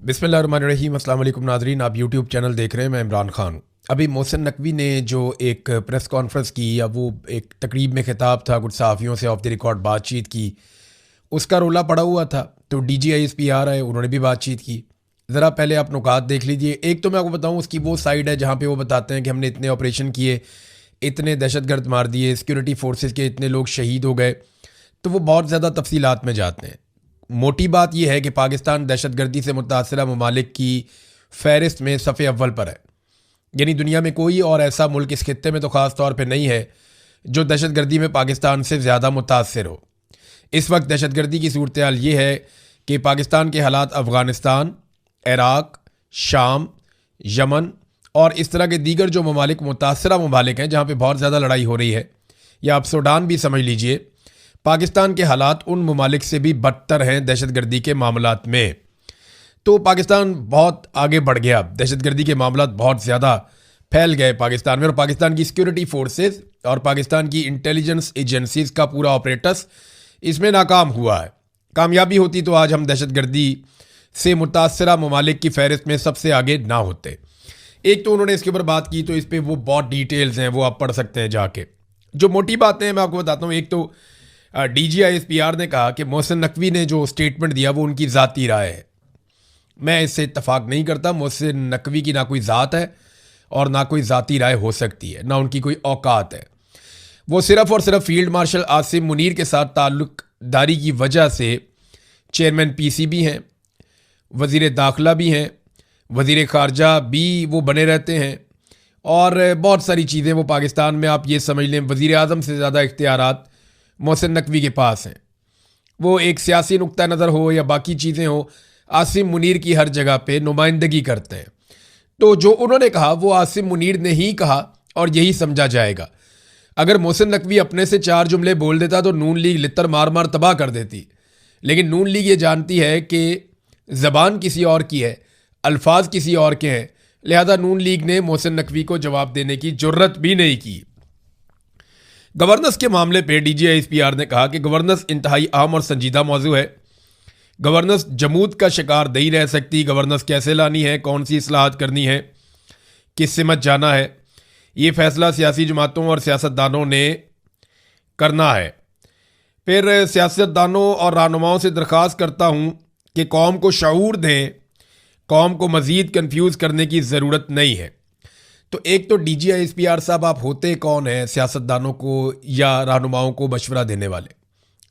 बिस्मिल्लाहिर्रहमानिर्रहीम। अस्सलाम वालेकुम नाज़रीन, आप यूट्यूब चैनल देख रहे हैं। मैं इमरान खान। अभी मोहसिन नकवी ने जो एक प्रेस कॉन्फ्रेंस की या वो एक तकरीब में खिताब था, कुछ सहाफ़ियों से ऑफ द रिकॉर्ड बातचीत की, उसका रोला पड़ा हुआ था। तो DGISP आ रहा है, उन्होंने भी बातचीत की। ज़रा पहले आप नुकात देख लीजिए। एक तो मैं आपको बताऊँ, उसकी वो साइड है जहाँ पर वो बताते हैं कि हमने इतने ऑपरेशन किए, इतने दहशतगर्द मार दिए, सिक्योरिटी फोर्सेस के इतने लोग शहीद हो गए। तो वो बहुत ज़्यादा तफसीलात में जाते हैं। मोटी बात यह है कि पाकिस्तान दहशतगर्दी से मुतासरा ममालिक की फ़हरिस्त में सफ़े अव्वल पर है। यानी दुनिया में कोई और ऐसा मुल्क इस खित्ते में तो ख़ास तौर पे नहीं है जो दहशतगर्दी में पाकिस्तान से ज़्यादा मुतासर हो। इस वक्त दहशतगर्दी की सूरत हाल ये है कि पाकिस्तान के हालात अफ़गानिस्तान, इराक़, शाम, यमन और इस तरह के दीगर जो ममालिक मुतासरा ममालिक हैं जहाँ पर बहुत ज़्यादा लड़ाई हो रही है, या आप सूडान भी समझ लीजिए, पाकिस्तान के हालात उन ममालिक से भी बदतर हैं दहशतगर्दी के मामलात में। तो पाकिस्तान बहुत आगे बढ़ गया, दहशतगर्दी के मामलात बहुत ज़्यादा फैल गए पाकिस्तान में, और पाकिस्तान की सिक्योरिटी फोर्सेस और पाकिस्तान की इंटेलिजेंस एजेंसीज़ का पूरा ऑपरेटस इसमें नाकाम हुआ है। कामयाबी होती तो आज हम दहशतगर्दी से मुतासरा ममालिक की फ़हरिस्त में सबसे आगे ना होते। एक तो उन्होंने इसके ऊपर बात की, तो इस पर वो बहुत डिटेल्स हैं, वो आप पढ़ सकते हैं जाके। जो मोटी बातें हैं मैं आपको बताता हूँ। एक तो DGISPR ने कहा कि मोहसिन नकवी ने जो स्टेटमेंट दिया वो उनकी ज़ाती राय है। मैं इससे इत्तफाक नहीं करता। मोहसिन नकवी की ना कोई ज़ात है और ना कोई ज़ाती राय हो सकती है, ना उनकी कोई औकात है। वो सिर्फ़ और सिर्फ फील्ड मार्शल आसिम मुनीर के साथ ताल्लुक़दारी की वजह से चेयरमैन PCB हैं, वज़ीर दाखिला भी हैं, वज़ीर ख़ारजा भी वो बने रहते हैं, और बहुत सारी चीज़ें वो पाकिस्तान में, आप ये समझ लें, वज़ीर आज़म से ज़्यादा इख्तियारात मोहसिन नकवी के पास हैं। वो एक सियासी नुक्ता नज़र हो या बाकी चीज़ें हो, आसिम मुनीर की हर जगह पे नुमाइंदगी करते हैं। तो जो उन्होंने कहा वो आसिम मुनीर ने ही कहा और यही समझा जाएगा। अगर मोहसिन नकवी अपने से 4 जुमले बोल देता तो नून लीग लित्तर मार मार तबाह कर देती। लेकिन नून लीग ये जानती है कि ज़बान किसी और की है, अल्फाज किसी और के हैं, लिहाजा नून लीग ने मोहसिन नकवी को जवाब देने की जुर्रत भी नहीं की। गवर्नेंस के मामले पे DGISPR ने कहा कि गवर्नेंस इंतहाई अहम और संजीदा मौजू है। गवर्नेंस जमूद का शिकार नहीं रह सकती। गवर्नेंस कैसे लानी है, कौन सी इस्लाहात करनी है, किस सिमत जाना है, ये फैसला सियासी जमातों और सियासतदानों ने करना है। फिर सियासतदानों और रहनुमाओं से दरख्वास्त करता हूँ कि कौम को शऊर दें, कौम को मज़ीद कन्फ्यूज़ करने की ज़रूरत नहीं है। तो एक तो DGISPR साहब, आप होते कौन हैं सियासतदानों को या रहनुमाओं को मशवरा देने वाले?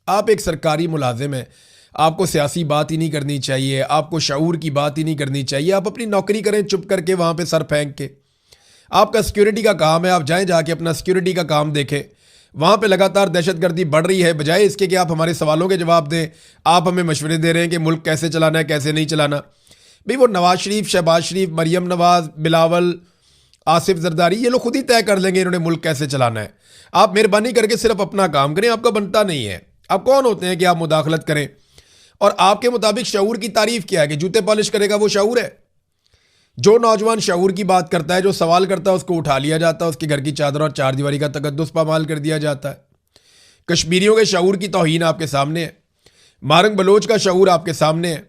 आप एक सरकारी मुलाजिम हैं, आपको सियासी बात ही नहीं करनी चाहिए, आपको शऊर की बात ही नहीं करनी चाहिए। आप अपनी नौकरी करें चुप करके वहाँ पे सर फेंक के। आपका सिक्योरिटी का काम है, आप जाएं जाके अपना सिक्योरिटी का काम देखें। वहाँ पे लगातार दहशतगर्दी बढ़ रही है, बजाय इसके कि आप हमारे सवालों के जवाब दें, आप हमें मशवरे दे रहे हैं कि मुल्क कैसे चलाना है, कैसे नहीं चलाना। भाई वो नवाज शरीफ, शहबाज शरीफ, मरियम नवाज, बिलावल, आसिफ जरदारी, ये लोग खुद ही तय कर लेंगे इन्होंने मुल्क कैसे चलाना है। आप मेहरबानी करके सिर्फ अपना काम करें, आपका बनता नहीं है। आप कौन होते हैं कि आप मुदाखलत करें? और आपके मुताबिक शऊर की तारीफ क्या है कि जूते पॉलिश करेगा वो शऊर है? जो नौजवान शऊर की बात करता है, जो सवाल करता है, उसको उठा लिया जाता है, उसके घर की चादर और चारदीवारी का तकद्दुस पामाल कर दिया जाता है। कश्मीरियों के शऊर की तौहीन आपके सामने है, मारंग बलोच का शऊर आपके सामने है,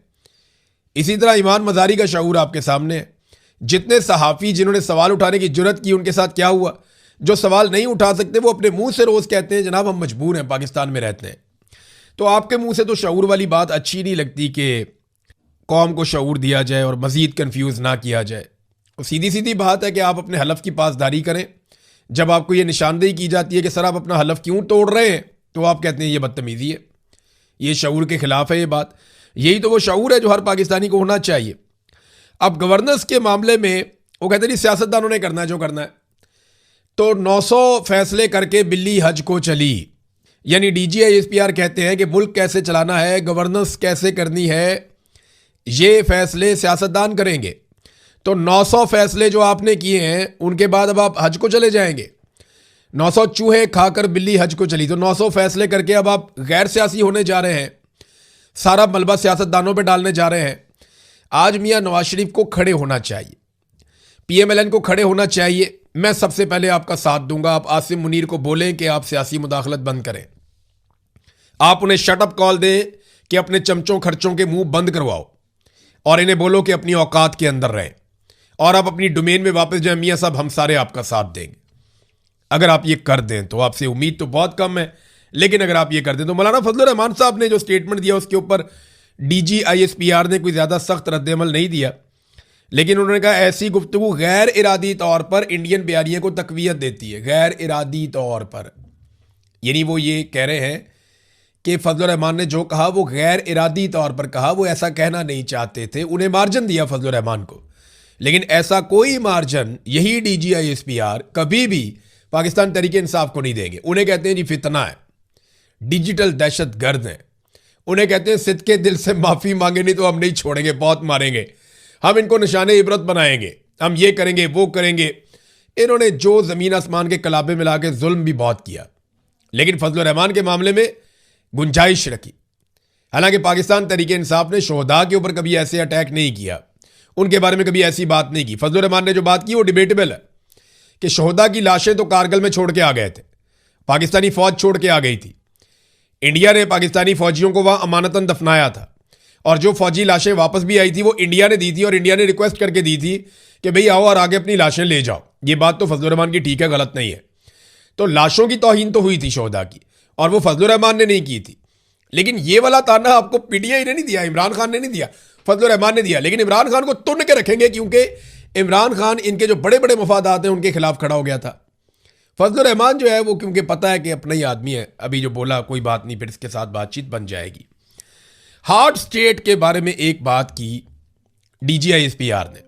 इसी तरह ईमान मजारी का शऊर आपके सामने है। जितने सहाफ़ी जिन्होंने सवाल उठाने की जुर्रत की, उनके साथ क्या हुआ? जो सवाल नहीं उठा सकते वो अपने मुंह से रोज़ कहते हैं जनाब हम मजबूर हैं, पाकिस्तान में रहते हैं। तो आपके मुंह से तो शऊर वाली बात अच्छी नहीं लगती कि कौम को शऊर दिया जाए और मज़ीद कन्फ्यूज़ ना किया जाए। और सीधी सीधी बात है कि आप अपने हलफ की पासदारी करें। जब आपको ये निशानदेही की जाती है कि सर आप अपना हलफ क्यों तोड़ रहे हैं, तो आप कहते हैं ये बदतमीज़ी है, ये शऊर के ख़िलाफ़ है ये बात। यही तो वो शऊर है जो हर पाकिस्तानी को होना चाहिए। अब गवर्नेंस के मामले में वो कहते नहीं सियासतदानों ने करना है जो करना है। तो 900 फैसले करके बिल्ली हज को चली। यानी DGISPR कहते हैं कि मुल्क कैसे चलाना है, गवर्नेंस कैसे करनी है, ये फैसले सियासतदान करेंगे। तो 900 फैसले जो आपने किए हैं उनके बाद अब आप हज को चले जाएंगे। 900 चूहे खाकर बिल्ली हज को चली। तो 900 फैसले करके अब आप गैर सियासी होने जा रहे हैं, सारा मलबा सियासतदानों पर डालने जा रहे हैं। आज मियाँ नवाज शरीफ को खड़े होना चाहिए, PMLN को खड़े होना चाहिए। मैं सबसे पहले आपका साथ दूंगा। आप आसिम मुनीर को बोलें कि आप सियासी मुदाखलत बंद करें। आप उन्हें शटअप कॉल दें कि अपने चमचों खर्चों के मुंह बंद करवाओ और इन्हें बोलो कि अपनी औकात के अंदर रहें और आप अपनी डोमेन में वापस जाए। मियाँ साहब हम सारे आपका साथ देंगे। अगर आप ये कर दें तो आपसे उम्मीद तो बहुत कम है, लेकिन अगर आप ये कर दें तो मौलाना फजलुर रहमान साहब ने जो स्टेटमेंट दिया उसके ऊपर डीजी आईएसपीआर ने कोई ज़्यादा सख्त रद्द-ए-अमल नहीं दिया, लेकिन उन्होंने कहा ऐसी गुफ्तगू गैर इरादी तौर पर इंडियन बयानिया को तकवीयत देती है। गैर इरादी तौर पर, यानी वो ये कह रहे हैं कि फजलुर रहमान ने जो कहा वो गैर इरादी तौर पर कहा, वो ऐसा कहना नहीं चाहते थे। उन्हें मार्जिन दिया फजलुर रहमान को, लेकिन ऐसा कोई मार्जिन यही DGISPR कभी भी पाकिस्तान तहरीक इंसाफ को नहीं देंगे। उन्हें कहते हैं जी फितना है, डिजिटल दहशत गर्द हैं। उन्हें कहते हैं सिद्के दिल से माफ़ी मांगे नहीं तो हम नहीं छोड़ेंगे, बहुत मारेंगे, हम इनको निशाने इबरत बनाएंगे, हम ये करेंगे वो करेंगे। इन्होंने जो ज़मीन आसमान के कलाबे मिला के जुल्म भी बहुत किया, लेकिन फजलुर रहमान के मामले में गुंजाइश रखी। हालांकि पाकिस्तान तहरीक इंसाफ ने शोहदा के ऊपर कभी ऐसे अटैक नहीं किया, उनके बारे में कभी ऐसी बात नहीं की। फजलुर रहमान ने जो बात की वो डिबेटेबल है कि शोहदा की लाशें तो कारगिल में छोड़ के आ गए थे, पाकिस्तानी फौज छोड़ के आ गई थी। इंडिया ने पाकिस्तानी फौजियों को वहां अमानतन दफनाया था, और जो फौजी लाशें वापस भी आई थी वो इंडिया ने दी थी, और इंडिया ने रिक्वेस्ट करके दी थी कि भाई आओ और आगे अपनी लाशें ले जाओ। ये बात तो फजलुर रहमान की ठीक है, गलत नहीं है। तो लाशों की तौहीन तो हुई थी शोहदा की, और वो फजलुर रहमान ने नहीं की थी। लेकिन ये वाला ताना आपको PTI ने नहीं दिया, इमरान खान ने नहीं दिया, फजलुर रहमान ने दिया। लेकिन इमरान खान को तुन के रखेंगे, क्योंकि इमरान खान इनके जो बड़े बड़े मफादात हैं उनके खिलाफ खड़ा हो गया था। फजलुर रहमान जो है वो क्योंकि पता है कि अपना ही आदमी है, अभी जो बोला कोई बात नहीं, फिर इसके साथ बातचीत बन जाएगी। हार्ट स्टेट के बारे में एक बात की DGISPR ने।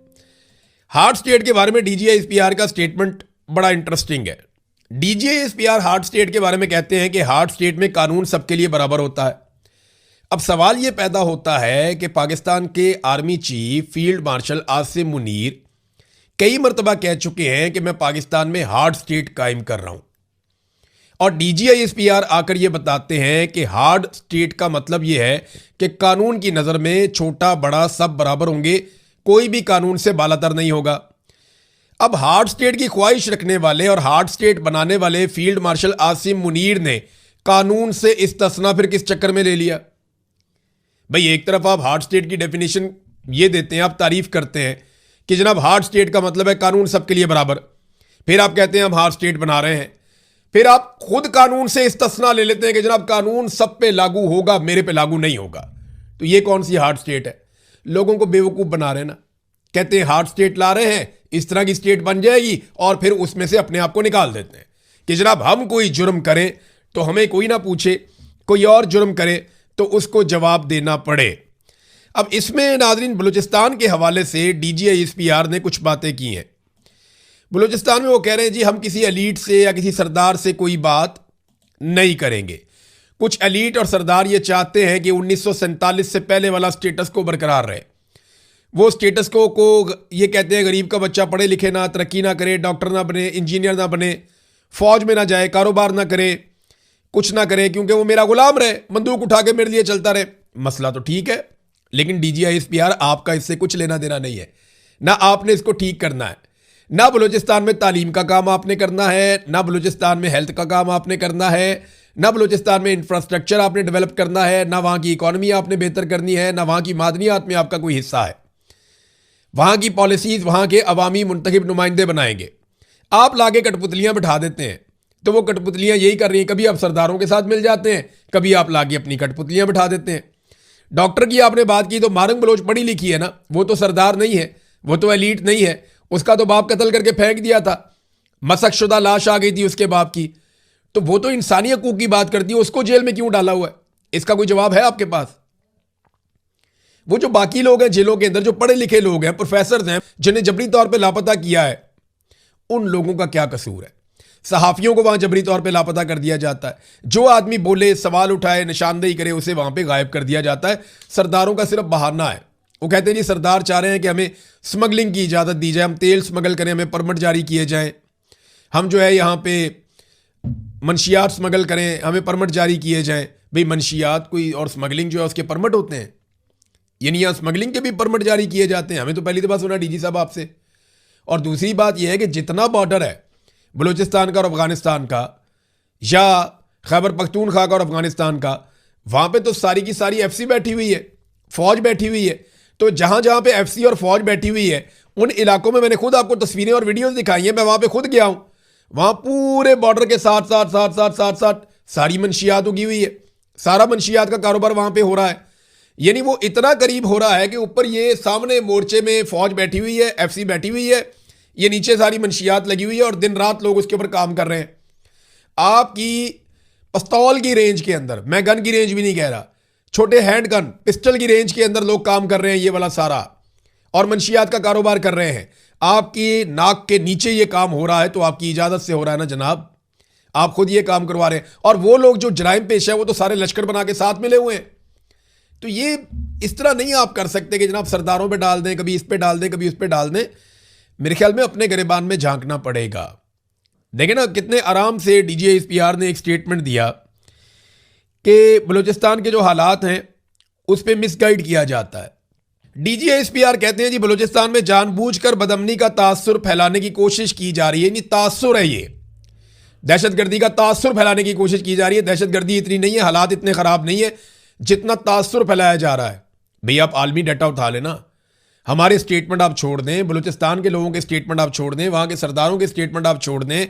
हार्ट स्टेट के बारे में DGISPR का स्टेटमेंट बड़ा इंटरेस्टिंग है। DGISPR हार्ट स्टेट के बारे में कहते हैं कि हार्ट स्टेट में कानून सबके लिए बराबर होता है। अब सवाल ये पैदा होता है कि पाकिस्तान के army chief field marshal Asim Munir कई मरतबा कह चुके हैं कि मैं पाकिस्तान में हार्ड स्टेट कायम कर रहा हूं, और DGISPR आकर यह बताते हैं कि हार्ड स्टेट का मतलब यह है कि कानून की नज़र में छोटा बड़ा सब बराबर होंगे, कोई भी कानून से बालातर नहीं होगा। अब हार्ड स्टेट की ख्वाहिश रखने वाले और हार्ड स्टेट बनाने वाले फील्ड मार्शल आसिम मुनीर ने कानून से इस्तिस्ना फिर किस चक्कर में ले लिया? भाई एक तरफ आप हार्ड स्टेट की डेफिनेशन ये देते हैं, आप तारीफ करते हैं कि जनाब हार्ड स्टेट का मतलब है कानून सबके लिए बराबर, फिर आप कहते हैं हम हार्ड स्टेट बना रहे हैं, फिर आप खुद कानून से इस्तिस्ना ले लेते हैं कि जनाब कानून सब पे लागू होगा, मेरे पे लागू नहीं होगा। तो ये कौन सी हार्ड स्टेट है? लोगों को बेवकूफ़ बना रहे हैं ना। कहते हैं हार्ड स्टेट ला रहे हैं, इस तरह की स्टेट बन जाएगी, और फिर उसमें से अपने आप को निकाल देते हैं कि जनाब हम कोई जुर्म करें तो हमें कोई ना पूछे, कोई और जुर्म करे तो उसको जवाब देना पड़े। अब इसमें नाज़रीन बलूचिस्तान के हवाले से DGISPR ने कुछ बातें की हैं। बलूचिस्तान में वो कह रहे हैं जी हम किसी एलीट से या किसी सरदार से कोई बात नहीं करेंगे। कुछ एलीट और सरदार ये चाहते हैं कि 1947 से पहले वाला स्टेटस को बरकरार रहे। वो स्टेटस को ये कहते हैं गरीब का बच्चा पढ़े लिखे ना, तरक्की ना करे, डॉक्टर ना बने, इंजीनियर ना बने, फौज में ना जाए, कारोबार ना करे, कुछ ना करे, क्योंकि वो मेरा गुलाम रहे, बंदूक उठा के मेरे लिए चलता रहे। मसला तो ठीक है, लेकिन DGISPR आपका इससे कुछ लेना देना नहीं है। ना आपने इसको ठीक करना है, ना बलूचिस्तान में तालीम का काम आपने करना है, ना बलूचिस्तान में हेल्थ का काम आपने करना है, ना बलूचिस्तान में इंफ्रास्ट्रक्चर आपने डेवलप करना है, ना वहाँ की इकॉनमी आपने बेहतर करनी है, ना वहाँ की मादनियात में आपका कोई हिस्सा है। वहाँ की पॉलिसीज़ वहाँ के अवामी मुंतखब नुमाइंदे बनाएंगे। आप लाके कठपुतलियाँ बिठा देते हैं, तो वो कठपुतलियाँ यही कर रही हैं, कभी आप सरदारों के साथ मिल जाते हैं, कभी आप लाके अपनी कठपुतलियाँ बिठा देते हैं। डॉक्टर की आपने बात की तो मारंग बलोच पढ़ी लिखी है ना, वो तो सरदार नहीं है, वो तो एलीट नहीं है, उसका तो बाप कत्ल करके फेंक दिया था, मसक शुदा लाश आ गई थी उसके बाप की, तो वो तो इंसानी हकूक की बात करती है, उसको जेल में क्यों डाला हुआ है? इसका कोई जवाब है आपके पास? वो जो बाकी लोग हैं जेलों के अंदर, जो पढ़े लिखे लोग हैं, प्रोफेसर हैं, जिन्हें जबरी तौर पर लापता किया है, उन लोगों का क्या कसूर है? सहाफ़ियों को वहां जबरी तौर पे लापता कर दिया जाता है, जो आदमी बोले, सवाल उठाए, निशानदेही करे, उसे वहां पे गायब कर दिया जाता है। सरदारों का सिर्फ बहाना है। वो कहते हैं जी सरदार चाह रहे हैं कि हमें स्मगलिंग की इजाज़त दी जाए, हम तेल स्मगल करें, हमें परमिट जारी किए जाएं, हम जो है यहाँ पे मनशियात स्मगल करें, हमें परमिट जारी किए जाएं। भाई मनशियात कोई और स्मगलिंग जो है उसके परमिट होते हैं, यानी यहाँ स्मगलिंग के भी परमिट जारी किए जाते हैं? हमें तो पहली दफ़ा सुना DG साहब आपसे। और दूसरी बात यह है कि जितना बॉर्डर है बलूचिस्तान का और अफगानिस्तान का, या खैबर पख्तूनख्वा का और अफगानिस्तान का, वहाँ पे तो सारी की सारी FC बैठी हुई है, फौज बैठी हुई है। तो जहां जहां पे एफसी और फौज बैठी हुई है उन इलाकों में मैंने खुद आपको तस्वीरें और वीडियोस दिखाई हैं, मैं वहां पे खुद गया हूं, वहां पूरे बॉर्डर के साथ साथ साथ साथ साथ साथ सारी मंशियात उगी हुई है, सारा मंशियात का कारोबार वहां पे हो रहा है। यानी वो इतना करीब हो रहा है कि ऊपर ये सामने मोर्चे में फौज बैठी हुई है, एफसी बैठी हुई है, ये नीचे सारी मंशियात लगी हुई है और दिन रात लोग उसके ऊपर काम कर रहे हैं। आपकी पिस्तौल की रेंज के अंदर, मैं गन की रेंज भी नहीं कह रहा, छोटे हैंड गन पिस्टल की रेंज के अंदर लोग काम कर रहे हैं, ये वाला सारा, और मंशियात का कारोबार कर रहे हैं। आपकी नाक के नीचे ये काम हो रहा है तो आपकी इजाजत से हो रहा है ना जनाब, आप खुद ये काम करवा रहे हैं। और वो लोग जो जराइम पेश है वो तो सारे लश्कर बना के साथ मिले हुए हैं। तो ये इस तरह नहीं आप कर सकते कि जनाब सरदारों पे डाल दें, कभी इस पे डाल दें, कभी उस पे डाल दें। मेरे ख्याल में अपने गिरेबान में झांकना पड़ेगा। देखें ना कितने आराम से DGISPR ने एक स्टेटमेंट दिया कि बलूचिस्तान के जो हालात हैं उस पर मिसगाइड किया जाता है। DGISPR कहते हैं जी बलूचिस्तान में जानबूझकर बदअमनी का तासुर फैलाने की कोशिश की जा रही है। नहीं, तासुर है ये, दहशतगर्दी का तासुर फैलाने की कोशिश की जा रही है। दहशतगर्दी इतनी नहीं है, हालात इतने खराब नहीं है जितना तासुर फैलाया जा रहा है। भैया आप आलमी डाटा उठा लेना, हमारे स्टेटमेंट आप छोड़ दें, बलूचिस्तान के लोगों के स्टेटमेंट आप छोड़ दें, वहां के सरदारों के स्टेटमेंट आप छोड़ दें,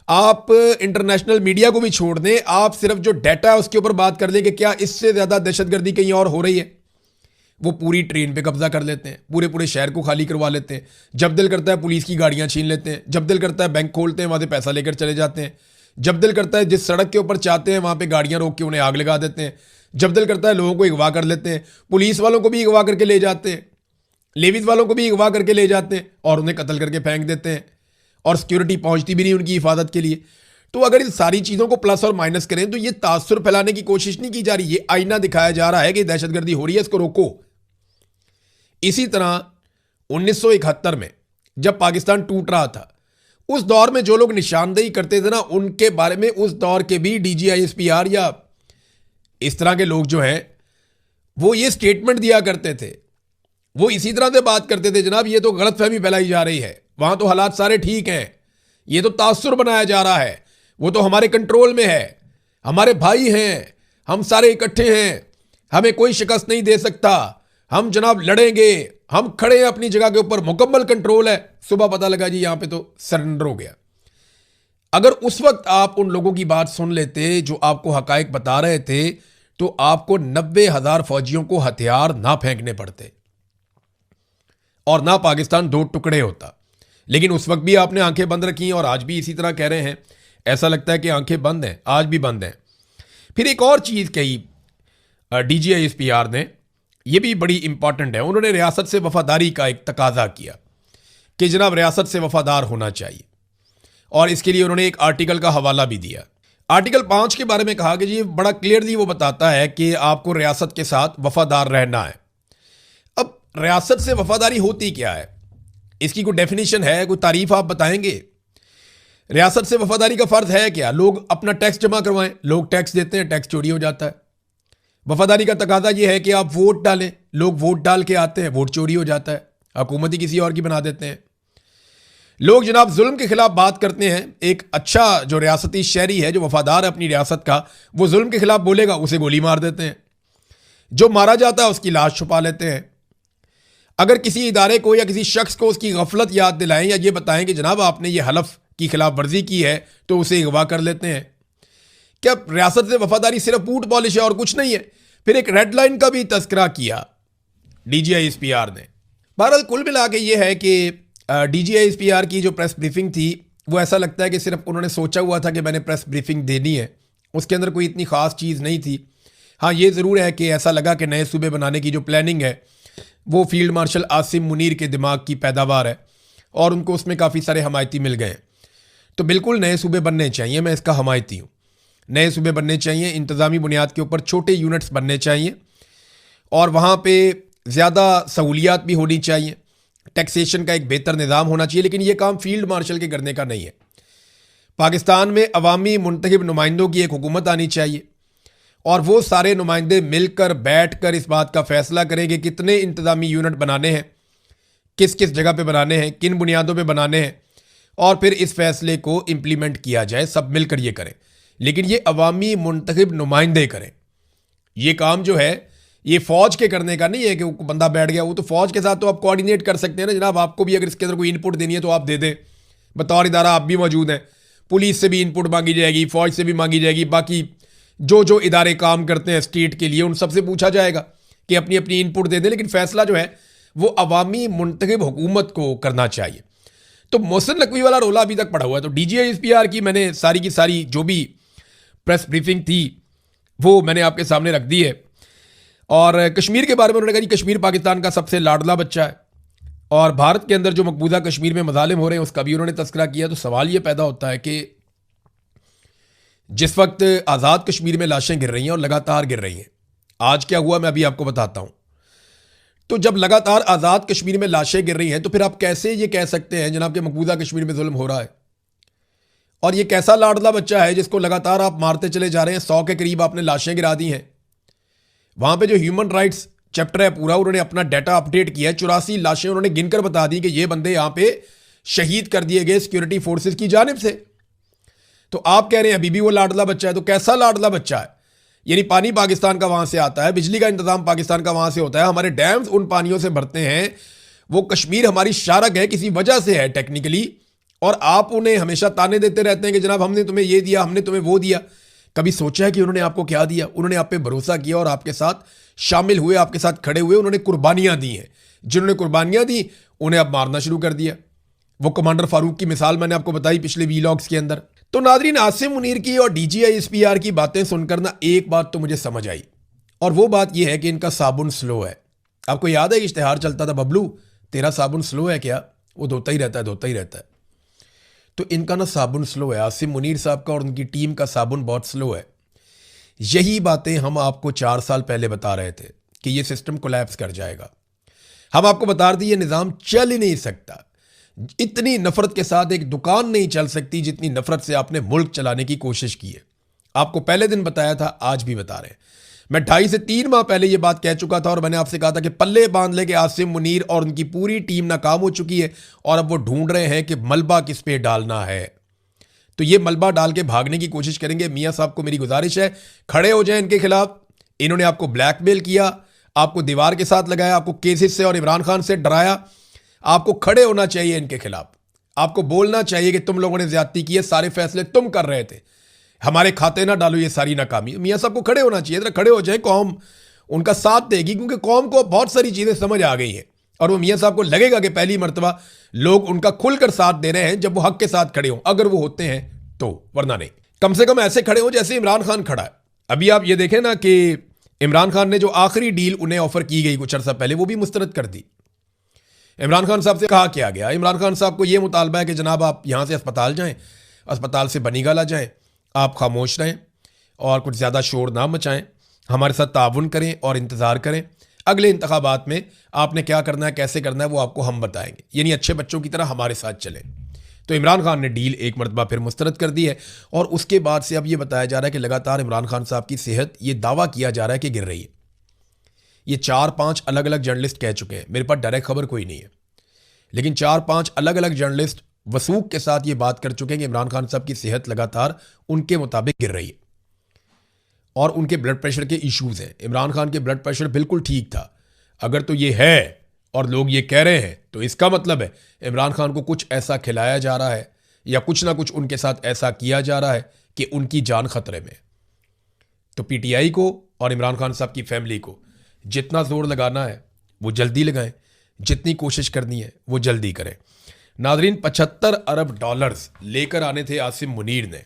आप इंटरनेशनल मीडिया को भी छोड़ दें, आप सिर्फ जो डाटा है उसके ऊपर बात कर लें कि क्या इससे ज्यादा दहशतगर्दी कहीं और हो रही है। वो पूरी ट्रेन पे कब्जा कर लेते हैं, पूरे पूरे शहर को खाली करवा लेते हैं, जब दिल करता है पुलिस की गाड़ियां छीन लेते हैं, जब दिल करता है बैंक खोलते हैं, वहां से पैसा लेकर चले जाते हैं, जब दिल करता है जिस सड़क के ऊपर चाहते हैं वहां पे गाड़ियां रोक के उन्हें आग लगा देते हैं, जब दिल करता है लोगों को अगवा कर लेते हैं, पुलिस वालों को भी अगवा करके ले जाते हैं, लेवीज वालों को भी अगवा करके ले जाते हैं और उन्हें कत्ल करके फेंक देते हैं, और सिक्योरिटी पहुंचती भी नहीं उनकी हिफाजत के लिए। तो अगर इन सारी चीजों को प्लस और माइनस करें तो ये तासुर फैलाने की कोशिश नहीं की जा रही, ये आईना दिखाया जा रहा है कि दहशतगर्दी हो रही है, इसको रोको। इसी तरह 1971 में जब पाकिस्तान टूट रहा था, उस दौर में जो लोग निशानदेही करते थे ना, उनके बारे में उस दौर के भी DGISPR या इस तरह के लोग जो हैं वो ये स्टेटमेंट दिया करते थे। वो इसी तरह से बात करते थे, जनाब ये तो गलतफहमी फैलाई जा रही है, वहां तो हालात सारे ठीक हैं, ये तो तासुर बनाया जा रहा है, वो तो हमारे कंट्रोल में है, हमारे भाई हैं, हम सारे इकट्ठे हैं, हमें कोई शिकस्त नहीं दे सकता, हम जनाब लड़ेंगे, हम खड़े हैं अपनी जगह के ऊपर, मुकम्मल कंट्रोल है। सुबह पता लगा जी यहां पे तो सरेंडर हो गया। अगर उस वक्त आप उन लोगों की बात सुन लेते जो आपको हकायक बता रहे थे तो आपको 90,000 फौजियों को हथियार ना फेंकने पड़ते और ना पाकिस्तान दो टुकड़े होता। लेकिन उस वक्त भी आपने आंखें बंद रखी और आज भी इसी तरह कह रहे हैं। ऐसा लगता है कि आंखें बंद हैं, आज भी बंद हैं। फिर एक और चीज़ कही DGISPR ने, यह भी बड़ी इंपॉर्टेंट है। उन्होंने रियासत से वफादारी का एक तकाजा किया कि जनाब रियासत से वफादार होना चाहिए, और इसके लिए उन्होंने एक आर्टिकल का हवाला भी दिया। आर्टिकल 5 के बारे में कहा कि जी बड़ा क्लियरली वो बताता है कि आपको रियासत के साथ वफादार रहना है। अब रियासत से वफादारी होती क्या है, इसकी कोई डेफिनेशन है, कोई तारीफ आप बताएंगे? रियासत से वफादारी का फर्ज है क्या? लोग अपना टैक्स जमा करवाएं, लोग टैक्स देते हैं, टैक्स चोरी हो जाता है। वफादारी का तकाजा यह है कि आप वोट डालें, लोग वोट डाल के आते हैं, वोट चोरी हो जाता है, हुकूमत ही किसी और की बना देते हैं। लोग जनाब जुल्म के खिलाफ बात करते हैं। एक अच्छा जो रियासती शहरी है, जो वफादार है अपनी रियासत का, वो जुल्म के खिलाफ बोलेगा, उसे गोली मार देते हैं। जो मारा जाता है उसकी लाश छुपा लेते हैं। अगर किसी इदारे को या किसी शख्स को उसकी गफलत याद दिलाएं या ये बताएं कि जनाब आपने ये हलफ की खिलाफ वर्जी की है, तो उसे अगवा कर लेते हैं। क्या रियासत से वफादारी सिर्फ बूट पॉलिश है और कुछ नहीं है? फिर एक रेड लाइन का भी तस्करा किया DGISPR ने। बहरहाल कुल मिला के ये है कि DGISPR की जो प्रेस ब्रीफिंग थी वो ऐसा लगता है कि सिर्फ उन्होंने सोचा हुआ था कि मैंने प्रेस ब्रीफिंग देनी है, उसके अंदर कोई इतनी ख़ास चीज़ नहीं थी। हाँ, ये ज़रूर है कि ऐसा लगा कि नए सूबे बनाने की जो प्लानिंग है वो फील्ड मार्शल आसिम मुनीर के दिमाग की पैदावार है और उनको उसमें काफ़ी सारे हमायती मिल गए। तो बिल्कुल नए सूबे बनने चाहिए, मैं इसका हमायती हूँ। नए सूबे बनने चाहिए, इंतज़ामी बुनियाद के ऊपर छोटे यूनिट्स बनने चाहिए और वहाँ पे ज़्यादा सहूलियात भी होनी चाहिए, टैक्सेशन का एक बेहतर निज़ाम होना चाहिए। लेकिन ये काम फील्ड मार्शल के करने का नहीं है। पाकिस्तान में अवामी मुंतखब नुमाइंदों की एक हुकूमत आनी चाहिए और वो सारे नुमाइंदे मिलकर बैठकर इस बात का फैसला करें कि कितने इंतज़ामी यूनिट बनाने हैं, किस किस जगह पे बनाने हैं, किन बुनियादों पे बनाने हैं, और फिर इस फैसले को इम्प्लीमेंट किया जाए। सब मिलकर ये करें, लेकिन ये अवामी मुंतखब नुमाइंदे करें। ये काम जो है ये फौज के करने का नहीं है कि वो बंदा बैठ गया, वो तो फौज के साथ तो आप कोऑर्डिनेट कर सकते हैं ना जनाब। आपको भी अगर इसके अंदर कोई इनपुट देनी है तो आप दे दें, बतौर इदारा आप भी मौजूद हैं। पुलिस से भी इनपुट मांगी जाएगी, फौज से भी मांगी जाएगी, बाकी जो जो इदारे काम करते हैं स्टेट के लिए उन सबसे पूछा जाएगा कि अपनी अपनी इनपुट दे दें। लेकिन फैसला जो है वो अवामी मुंतखब हुकूमत को करना चाहिए। तो मोहसिन नकवी वाला रोला अभी तक पड़ा हुआ है। तो DGISPR की मैंने सारी की सारी जो भी प्रेस ब्रीफिंग थी वो मैंने आपके सामने रख दी है। और कश्मीर के बारे में उन्होंने कहा जी कश्मीर पाकिस्तान का सबसे लाडला बच्चा है, और भारत के अंदर जो मकबूजा कश्मीर में मजालिम हो रहे हैं उसका भी उन्होंने तस्करा किया। तो सवाल ये पैदा होता है कि जिस वक्त आज़ाद कश्मीर में लाशें गिर रही हैं और लगातार गिर रही हैं, आज क्या हुआ मैं अभी आपको बताता हूं। तो जब लगातार आज़ाद कश्मीर में लाशें गिर रही हैं तो फिर आप कैसे ये कह सकते हैं जनाब कि मकबूजा कश्मीर में जुल्म हो रहा है? और ये कैसा लाडला बच्चा है जिसको लगातार आप मारते चले जा रहे हैं? 100 के करीब आपने लाशें गिरा दी हैं। वहां पे जो ह्यूमन राइट्स चैप्टर है पूरा, उन्होंने अपना डाटा अपडेट किया है। 84 लाशें उन्होंने गिनकर बता दी कि ये बंदे यहां पे शहीद कर दिए गए सिक्योरिटी फोर्सेस की जानिब से। तो आप कह रहे हैं अभी भी वो लाडला बच्चा है। तो कैसा लाडला बच्चा है? यानी पानी पाकिस्तान का वहां से आता है, बिजली का इंतजाम पाकिस्तान का वहां से होता है, हमारे डैम्स उन पानियों से भरते हैं। वो कश्मीर हमारी शारक है, किसी वजह से है टेक्निकली, और आप उन्हें हमेशा ताने देते रहते हैं कि जनाब हमने तुम्हें ये दिया, हमने तुम्हें वो दिया। कभी सोचा है कि उन्होंने आपको क्या दिया? उन्होंने आप पे भरोसा किया और आपके साथ शामिल हुए, आपके साथ खड़े हुए, उन्होंने कुर्बानियां दी हैं। जिन्होंने कुर्बानियां दी उन्हें अब मारना शुरू कर दिया। वो कमांडर फारूक की मिसाल मैंने आपको बताई पिछले वीलॉग्स के अंदर। तो नादरीन, आसिम मुनीर की और DGISPR की बातें सुनकर ना एक बात तो मुझे समझ आई, और वो बात यह है कि इनका साबुन स्लो है। आपको याद है इश्तिहार चलता था, बबलू तेरा साबुन स्लो है क्या? वो धोता ही रहता है, धोता ही रहता है। तो इनका ना साबुन स्लो है, आसिम मुनीर साहब का और उनकी टीम का साबुन बहुत स्लो है। यही बातें हम आपको 4 साल पहले बता रहे थे कि ये सिस्टम कोलैप्स कर जाएगा। हम आपको बता रहे थे ये निज़ाम चल ही नहीं सकता। इतनी नफरत के साथ एक दुकान नहीं चल सकती जितनी नफरत से आपने मुल्क चलाने की कोशिश की है। आपको पहले दिन बताया था, आज भी बता रहे हैं। मैं 2.5 से 3 माह पहले ये बात कह चुका था और मैंने आपसे कहा था कि पल्ले बांध ले के आसिम मुनीर और उनकी पूरी टीम नाकाम हो चुकी है और अब वो ढूंढ रहे हैं कि मलबा किस पे डालना है। तो ये मलबा डाल के भागने की कोशिश करेंगे। मियां साहब को मेरी गुजारिश है, खड़े हो जाए इनके खिलाफ। इन्होंने आपको ब्लैकमेल किया, आपको दीवार के साथ लगाया, आपको केसेस से और इमरान खान से डराया। आपको खड़े होना चाहिए इनके खिलाफ। आपको बोलना चाहिए कि तुम लोगों ने ज्यादती की है, सारे फैसले तुम कर रहे थे, हमारे खाते ना डालो ये सारी नाकामी। मियां साहब को खड़े होना चाहिए, जरा खड़े हो जाए। कौम उनका साथ देगी क्योंकि कौम को बहुत सारी चीजें समझ आ गई हैं और वो मियां साहब को लगेगा कि पहली मर्तबा लोग उनका खुलकर साथ दे रहे हैं जब वो हक के साथ खड़े हों, अगर वो होते हैं तो, वरना नहीं। कम से कम ऐसे खड़े हो जैसे इमरान खान खड़ा है। अभी आप ये देखें ना कि इमरान खान ने जो आखिरी डील उन्हें ऑफर की गई कुछ अर्सा पहले, वो भी मुस्तरद कर दी। इमरान खान साहब से कहा क्या गया? इमरान खान साहब को यह मुतालबा है कि जनाब आप यहां से अस्पताल जाएं, अस्पताल से बनीगाला जाएं, आप खामोश रहें और कुछ ज़्यादा शोर ना मचाएं, हमारे साथ ताउन करें और इंतज़ार करें। अगले इंतखाबात में आपने क्या करना है, कैसे करना है, वो आपको हम बताएंगे। यानी अच्छे बच्चों की तरह हमारे साथ चलें। तो इमरान खान ने डील एक मरतबा फिर मुस्तरद कर दी है और उसके बाद से अब ये बताया जा रहा है कि लगातार इमरान खान साहब की सेहत, ये दावा किया जा रहा है कि गिर रही है। ये 4-5 अलग अलग जर्नलिस्ट कह चुके हैं, मेरे पास डायरेक्ट खबर कोई नहीं है, लेकिन 4-5 अलग अलग जर्नलिस्ट वसूख के साथ ये बात कर चुके हैं कि इमरान खान साहब की सेहत लगातार उनके मुताबिक गिर रही है और उनके ब्लड प्रेशर के इश्यूज हैं। इमरान खान के ब्लड प्रेशर बिल्कुल ठीक था। अगर तो ये है और लोग ये कह रहे हैं तो इसका मतलब है इमरान खान को कुछ ऐसा खिलाया जा रहा है या कुछ ना कुछ उनके साथ ऐसा किया जा रहा है कि उनकी जान खतरे में। तो PTI को और इमरान खान साहब की फैमिली को जितना जोर लगाना है वो जल्दी लगाएं, जितनी कोशिश करनी है वो जल्दी करें। नादरीन, 75 अरब डॉलर्स लेकर आने थे आसिम मुनीर ने,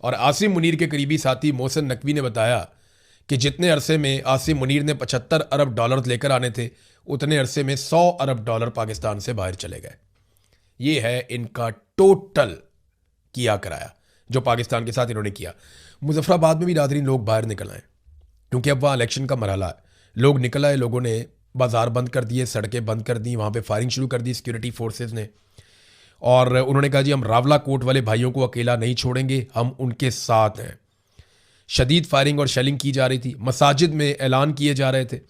और आसिम मुनीर के करीबी साथी मोहसिन नकवी ने बताया कि जितने अरसे में आसिम मुनीर ने 75 अरब डॉलर लेकर आने थे, उतने अरसे में 100 अरब डॉलर पाकिस्तान से बाहर चले गए। ये है इनका टोटल किया कराया जो पाकिस्तान के साथ इन्होंने किया। मुजफ्फराबाद में भी नादरीन लोग बाहर निकल आए क्योंकि अब वहाँ इलेक्शन का मरहला है। लोग निकल आए, लोगों ने बाजार बंद कर दिए, सड़कें बंद कर दी, वहाँ पे फायरिंग शुरू कर दी सिक्योरिटी फोर्सेस ने, और उन्होंने कहा जी हम रावला कोट वाले भाइयों को अकेला नहीं छोड़ेंगे, हम उनके साथ हैं। शदीद फायरिंग और शेलिंग की जा रही थी, मसाजिद में ऐलान किए जा रहे थे।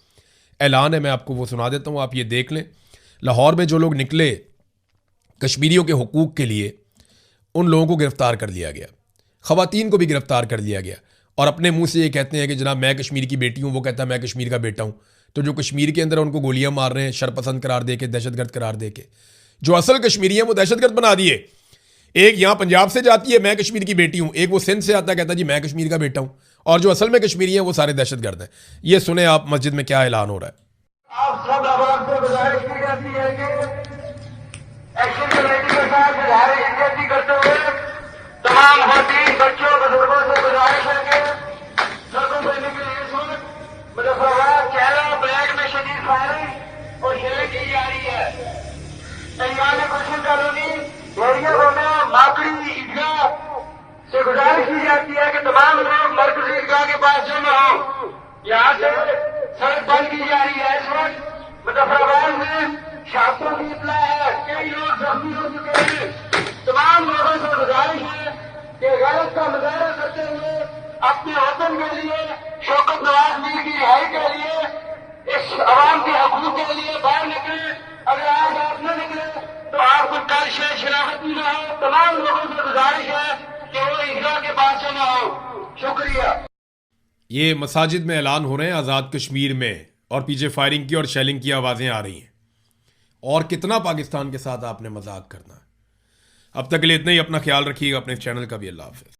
ऐलान है, मैं आपको वो सुना देता हूँ, आप ये देख लें। लाहौर में जो लोग निकले कश्मीरियों के हुकूक के लिए, उन लोगों को गिरफ्तार कर लिया गया, ख़वातीन को भी गिरफ्तार कर लिया गया और अपने मुंह से ये कहते हैं कि जनाब मैं कश्मीर की बेटी हूँ, वो कहता है मैं कश्मीर का बेटा हूँ। तो जो कश्मीर के अंदर उनको गोलियां मार रहे हैं शरपसंद करार दे के, दहशतगर्द करार दे के, जो असल कश्मीरी है वो दहशतगर्द बना दिए। एक यहाँ पंजाब से जाती है मैं कश्मीर की बेटी हूँ, एक वो सिंध से आता है कहता है जी मैं कश्मीर का बेटा हूँ, और जो असल में कश्मीरी है वो सारे दहशतगर्द हैं। ये सुने आप मस्जिद में क्या ऐलान हो रहा है। आप सब आवाम से गुजारिश की जाती है कि एक्शन कमेटी के साथ इजहार यकजहती करते हुए तमाम खवातीन, बच्चों, बुजुर्गों से गुजारिश है कि सड़कों पर निकले इस वक्त मुजफ्फराबाद, कैला, ब्लैक में शदीद फायरिंग और शेलिंग की जा रही है। इमाम गुलशन कॉलोनी, भेड़िया रोना, माकड़ी ईदगाह से गुजारिश की जाती है कि तमाम लोग मरकजी ईदगाह के पास जमा हों। यहाँ से सड़क बंद की जा रही है। इस वक्त मुजफ्फराबाद में छात्रों की इतला है, कई लोग जख्मी हो चुके हैं। तमाम लोगों से गुजारिश है कि गैरत का मुजाहरा करते हुए अपने वतन के लिए, शौकत नवाज मीर की रिहाई के लिए, इस अवाम के हकूक के लिए बाहर निकले। अगर आज आप न निकले तो आपको कल शेर शराफती न हो। तमाम लोगों से गुजारिश है कि वो ईदगाह के पास जमा हो। शुक्रिया। ये मसाजिद में ऐलान हो रहे हैं आज़ाद कश्मीर में, और पीछे फायरिंग की और शेलिंग की आवाज़ें आ रही हैं। और कितना पाकिस्तान के साथ आपने मजाक करना है। अब तक के लिए इतना ही। अपना ख्याल रखिएगा, अपने चैनल का भी। अल्लाह हाफ़िज़।